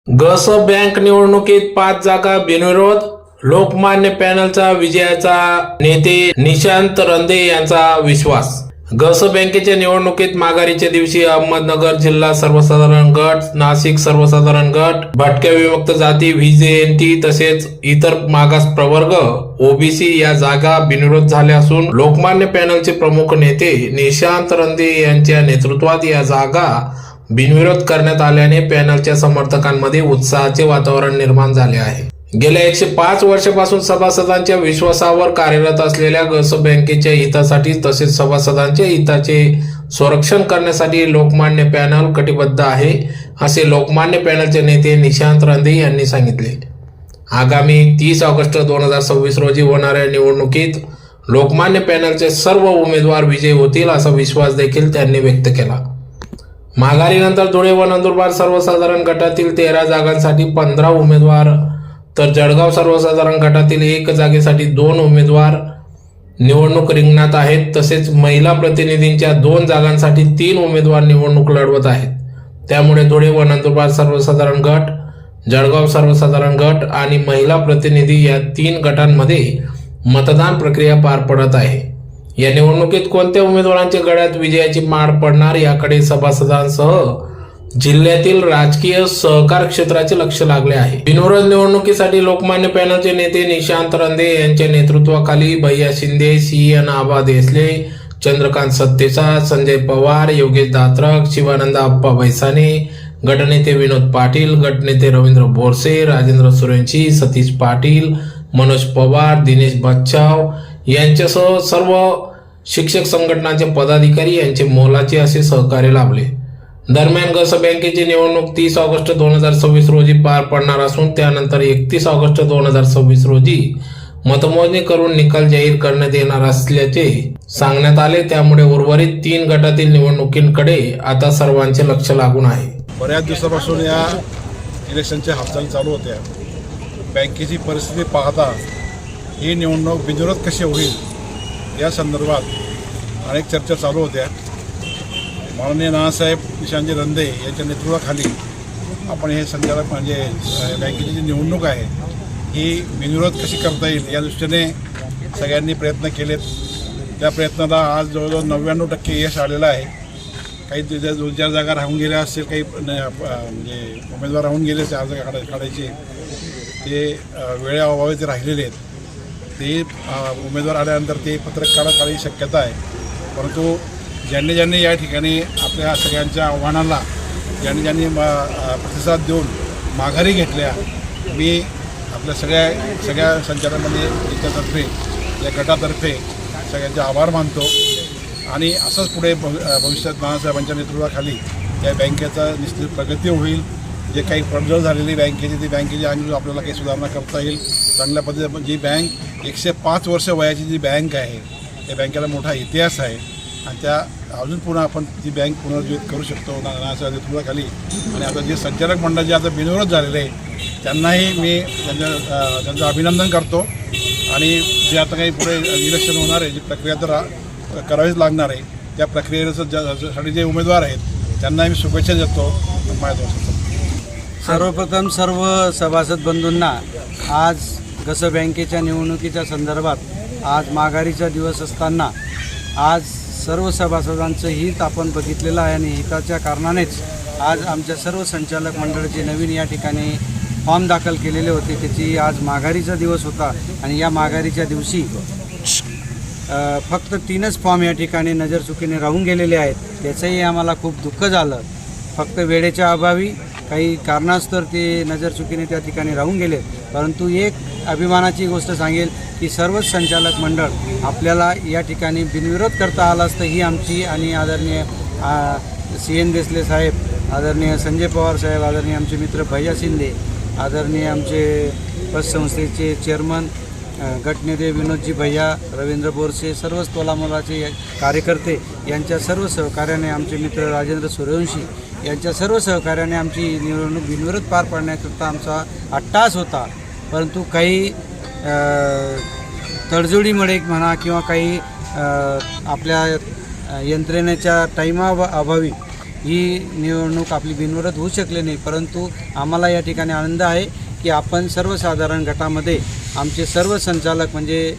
गस bank निवडणुकीत 5 जागा बिनविरोध. लोकमान्य पॅनलचा विजयाचा नेते निशांत रंदे यांचा विश्वास. गस बँकेच्या निवडणुकीत माघारीच्या दिवशी अहमदनगर जिल्हा सर्वसाधारण गट, नाशिक सर्वसाधारण गट, भटक्या विमुक्त जाती व्हीजेएनटी तसेच इतर मागास प्रवर्ग ओबीसी या जागा बिनविरोध झाल्या असून लोकमान्य पॅनलचे प्रमुख नेते निशांत रंदे यांच्या नेतृत्वात या जागा बिनविरोध करण्यात आल्याने पॅनलच्या समर्थकांमध्ये उत्साहाचे वातावरण निर्माण झाले आहे. गेल्या 105 वर्षापासून सभासदांच्या विश्वासावर कार्यरत असलेल्या गस बँकेच्या हितासाठी तसेच सभासदांच्या हिताचे संरक्षण करण्यासाठी लोकमान्य पॅनल कटिबद्ध आहे, असे लोकमान्य पॅनलचे नेते निशांत रंदे यांनी सांगितले. आगामी 30 ऑगस्ट 2026 रोजी होणाऱ्या निवडणुकीत लोकमान्य पॅनलचे सर्व उमेदवार विजयी होतील असा विश्वास देखील त्यांनी व्यक्त केला. माघारीनंतर धुळे व नंदुरबार सर्वसाधारण गटातील 13 जागांसाठी 15 उमेदवार तर जळगाव सर्वसाधारण गटातील 1 जागेसाठी 2 उमेदवार निवडणूक रिंगणात आहेत. तसेच महिला प्रतिनिधींच्या 2 जागांसाठी 3 उमेदवार निवडणूक लढवत आहेत. त्यामुळे धुळे व नंदुरबार सर्वसाधारण गट, जळगाव सर्वसाधारण गट आणि महिला प्रतिनिधी या 3 गटांमध्ये मतदान प्रक्रिया पार पडत आहे. या निवडणुकीत कोणत्या उमेदवारांच्या गळ्यात विजयाची माळ पडणार याकडे सभासदांसह जिल्ह्यातील राजकीय सहकार क्षेत्राचे लक्ष लागले आहे. बिनविरोध निवडणुकीसाठी लोकमान्य पॅनलचे नेते निशांत रंदे यांच्या नेतृत्वाखाली भैया शिंदे, CN आबा देसले, चंद्रकांत सत्तेचा, संजय पवार, योगेश दात्रक, शिवानंद आप्पा बैसाने, गटनेते विनोद पाटील, गटनेते रवींद्र बोरसे, राजेंद्र सुरेंची, सतीश पाटील, मनोज पवार, दिनेश बच्चाव यांच्यासह सर्व शिक्षक संघटनांचे पदाधिकारी यांचे मोलाचे असे सहकार्य लाभले. दरम्यान गस बँकेची निवडणूक 30 ऑगस्ट 2026 रोजी पार पडणार असून त्यानंतर 31 ऑगस्ट 2026 रोजी मतमोजणी करून निकाल जाहीर करण्यात येणार असल्याचे सांगण्यात आले. त्यामुळे उर्वरित 3 गटातील निवडणुकींकडे आता सर्वांचे लक्ष लागून आहे. बऱ्याच दिवसापासून या इलेक्शनच्या हालचाली चालू होत्या. बँकेची परिस्थिती पाहता ही निवडणूक बिनविरोध कशी होईल या संदर्भात अनेक चर्चा चालू होत्या. माननीय नानासाहेब निशांतजी रंदे यांच्या नेतृत्वाखाली आपण हे संचालक म्हणजे बँकेची जी निवडणूक आहे ही बिनविरोध कशी करता येईल या दृष्टीने सगळ्यांनी प्रयत्न केलेत. त्या प्रयत्नाला आज जवळजवळ 99% यश आलेलं आहे. काही 2-4 जागा राहून गेल्या असतील, काही म्हणजे उमेदवार राहून गेले 4 जागा काढायचे ते वेळेअभावी ते राहिलेले आहेत. ते उमेदवार आल्यानंतर ते पत्रक काढायची शक्यता आहे. परंतु ज्यांनी या ठिकाणी आपल्या सगळ्यांच्या आव्हानाला ज्यांनी प्रतिसाद देऊन माघारी घेतल्या, मी आपल्या सगळ्या संचालकांमध्ये याच्यातर्फे या गटातर्फे सगळ्यांचे आभार मानतो. आणि असंच पुढे भविष्यात नानासाहेबांच्या नेतृत्वाखाली या बँकेचा निश्चित प्रगती होईल. जे काही पडझड झालेली बँकेची ती बँकेची आणि आपल्याला काही सुधारणा करता येईल. चांगल्या पद्धतीने जी बँक 105 वर्ष वयाची जी बँक आहे त्या बँकेला मोठा इतिहास आहे आणि त्या अजून पुन्हा आपण ती बँक पुनर्जीवित करू शकतो नानासाहेब नेतृत्वाखाली. आणि आता जे संचालक मंडळ जे आता बिनविरोध झालेले आहे त्यांनाही मी त्यांचं अभिनंदन करतो. आणि जे आता काही पुढे इलेक्शन होणार आहे, जी प्रक्रिया तर करावीच लागणार आहे, त्या प्रक्रियेसाठी जे उमेदवार आहेत त्यांनाही मी शुभेच्छा देतो. सर्वप्रथम सर्व सभासद बंधूंना आज गस बँकेच्या निवडणुकीच्या संदर्भात आज माघारीचा दिवस असताना आज सर्व सभासदांचं हित आपण बघितलेलं आहे आणि हिताच्या कारणानेच आज आमच्या सर्व संचालक मंडळाचे नवीन या ठिकाणी फॉर्म दाखल केलेले होते. त्याची आज माघारीचा दिवस होता आणि या माघारीच्या दिवशी फक्त 3च फॉर्म या ठिकाणी नजरचुकीने राहून गेलेले आहेत. त्याचंही आम्हाला खूप दुःख झालं. फक्त वेळेच्या अभावी काही कारणास्तव ते नजरचुकीने त्या ठिकाणी राहून गेले. परंतु एक अभिमानाची गोष्ट सांगेल की सर्वच संचालक मंडळ आपल्याला या ठिकाणी बिनविरोध करता आला असतं ही आमची आणि आदरणीय CN देसले साहेब, आदरणीय संजय पवार साहेब, आदरणीय आमचे मित्र भैया शिंदे, आदरणीय आमचे पतसंस्थेचे चेअरमन गटनेते विनोदजी भैया, रवींद्र बोरसे, सर्वच तोलामोलाचे कार्यकर्ते यांच्या सर्व सहकार्याने, आमचे मित्र राजेंद्र सूर्यवंशी यांच्या सर्व सहकार्याने आमची निवडणूक बिनविरोध पार पाडण्याकरता आमचा अट्टास होता. परंतु काही तडजोडीमुळे म्हणा किंवा काही आपल्या यंत्रणेच्या टाईमाअभावी ही निवडणूक आपली बिनविरोध होऊ शकली नाही, परंतु आम्हाला या ठिकाणी आनंद आहे की आपण सर्वसाधारण गटामध्ये आमचे सर्व संचालक म्हणजे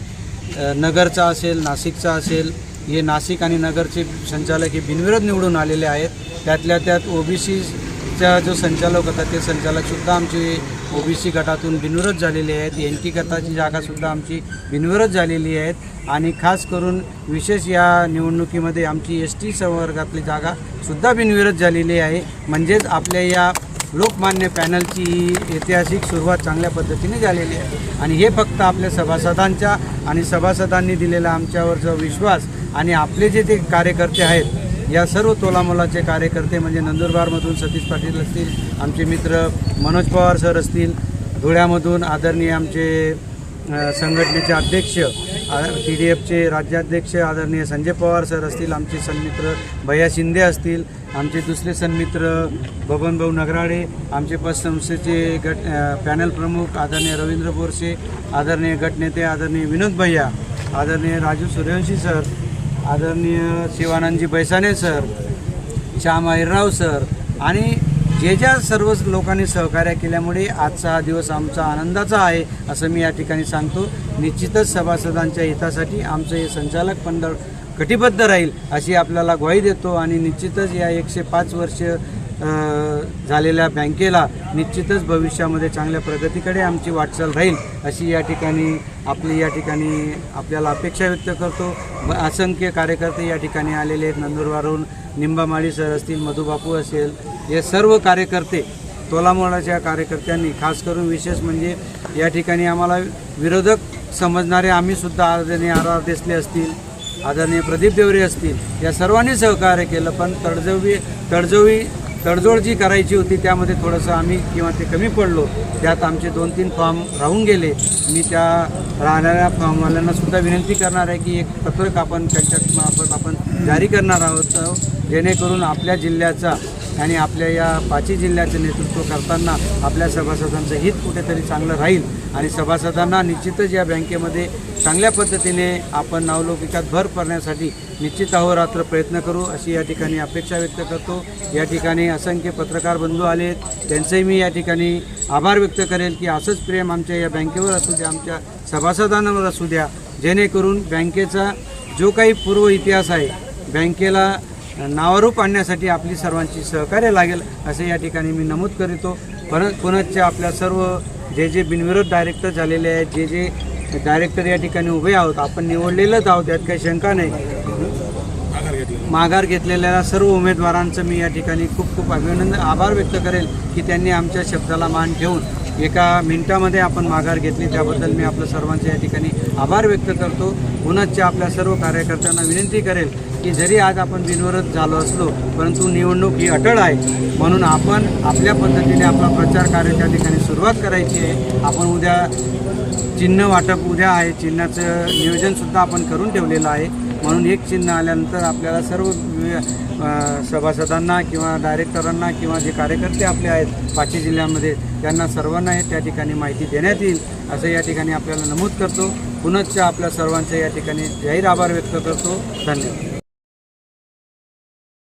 नगरचा असेल, नाशिकचा असेल, हे नाशिक आणि नगरचे संचालक हे बिनविरोध निवडून आलेले आहेत. त्यातल्या त्यात ओबीसीचा जो संचालक होता ते संचालकसुद्धा आमचे ओबीसी गटातून बिनविरोध झालेले आहेत. NT गटाची जागासुद्धा आमची बिनविरोध झालेली आहेत आणि खास करून विशेष या निवडणुकीमध्ये आमची ST संवर्गातली जागासुद्धा बिनविरोध झालेली आहे. म्हणजेच आपल्या या लोकमान्य पॅनलची ही ऐतिहासिक सुरुवात चांगल्या पद्धतीने झालेली आहे आणि हे फक्त आपल्या सभासदांच्या आणि सभासदांनी दिलेला आमच्यावरचा विश्वास आणि आपले जे ते कार्यकर्ते आहेत, या सर्व तोलामोलाचे कार्यकर्ते म्हणजे नंदुरबारमधून सतीश पाटील असतील, आमचे मित्र मनोज पवार सर असतील, धुळ्यामधून आदरणीय आमचे संघटनेचे अध्यक्ष TDFचे राज्याध्यक्ष आदरणीय संजय पवार सर असतील, आमचे सन्मित्र भैया शिंदे असतील, आमचे दुसरे सन्मित्र बबनभाऊ नगराळे, आमचे पतसंस्थेचे पॅनल प्रमुख आदरणीय रवींद्र बोरसे, आदरणीय गटनेते आदरणीय विनोद भैया, आदरणीय राजू सूर्यवंशी सर, आदरणीय शिवानंदजी बैसाने सर, श्याम अहिरराव सर आणि जे ज्या सर्व लोकांनी सहकार्य केल्यामुळे आजचा हा दिवस आमचा आनंदाचा आहे असं मी या ठिकाणी सांगतो. निश्चितच सभासदांच्या हितासाठी आमचं हे संचालक मंडळ कटिबद्ध राहील अशी आपल्याला ग्वाही देतो आणि निश्चितच या 105 वर्ष झालेल्या बँकेला निश्चितच भविष्यामध्ये चांगल्या प्रगतीकडे आमची वाटचाल राहील अशी या ठिकाणी आपल्याला अपेक्षा व्यक्त करतो. असंख्य कार्यकर्ते या ठिकाणी आलेले आहेत. नंदुरबारहून निंबामाळी सर असतील, मधुबापू असेल, हे सर्व कार्यकर्ते तोलामोलाच्या कार्यकर्त्यांनी खास करून विशेष म्हणजे या ठिकाणी आम्हाला विरोधक समजणारे आम्हीसुद्धा आदरणीय RR देसले असतील, आदरणीय प्रदीप देवरे असतील, या सर्वांनी सहकार्य केलं. पण तडजोड जी करायची होती त्यामध्ये थोडंसं आम्ही किंवा ते कमी पडलो. त्यात आमचे 2-3 फॉर्म राहून गेले. मी त्या राहणाऱ्या फॉर्मवाल्यांना सुद्धा विनंती करणार आहे की एक पत्रक आपण त्यांच्यामार्फत आपण जारी करणार आहोत, जेणेकरून आपल्या जिल्ह्याचा आणि आपल्या या 5 जिल्ह्याचं नेतृत्व करताना आपल्या सभासदांचं हित कुठेतरी चांगलं राहील आणि सभासदांना निश्चितच या बँकेमध्ये चांगल्या पद्धतीने आपण नावलौकिकात भर पडण्यासाठी निश्चित अहोरात्र प्रयत्न करू अशी या ठिकाणी अपेक्षा व्यक्त करतो. या ठिकाणी असंख्य पत्रकार बंधू आले आहेत, त्यांचेही मी या ठिकाणी आभार व्यक्त करेल की असंच प्रेम आमच्या या बँकेवर असू द्या, आमच्या सभासदांवर असू द्या, जेणेकरून बँकेचा जो काही पूर्व इतिहास आहे बँकेला नावारूप आणण्यासाठी आपली सर्वांची सहकार्य लागेल असे या ठिकाणी मी नमूद करीतो. पुनश्च आपल्या सर्व जे बिनविरोध डायरेक्टर झालेले आहेत, जे डायरेक्टर या ठिकाणी उभे आहोत, आपण निवडलेलंच आहोत यात काही शंका नाही. माघार घेतलेल्या सर्व उमेदवारांचं मी या ठिकाणी खूप आभार व्यक्त करेल की त्यांनी आमच्या शब्दाला मान ठेवून एका मिनिटामध्ये आपण माघार घेतली, त्याबद्दल मी आपल्या सर्वांचे या ठिकाणी आभार व्यक्त करतो. पुनश्च आपल्या सर्व कार्यकर्त्यांना विनंती करेल की जरी आज आपण बिनविरोध झालो असलो परंतु निवडणूक ही अटळ आहे, म्हणून आपण आपल्या पद्धतीने आपला प्रचार कार्य त्या ठिकाणी सुरुवात करायची आहे. आपण उद्या चिन्ह वाटप उद्या आहे, चिन्हाचं नियोजनसुद्धा आपण करून ठेवलेलं आहे. म्हणून एक चिन्ह आल्यानंतर आपल्याला सर्व सभासदांना किंवा डायरेक्टरांना किंवा जे कार्यकर्ते आपले आहेत 5 जिल्ह्यांमध्ये त्यांना सर्वांना त्या ठिकाणी माहिती देण्यात येईल असं या ठिकाणी आपल्याला नमूद करतो. पुनश्च आपल्या सर्वांचे या ठिकाणी जाहीर आभार व्यक्त करतो. धन्यवाद.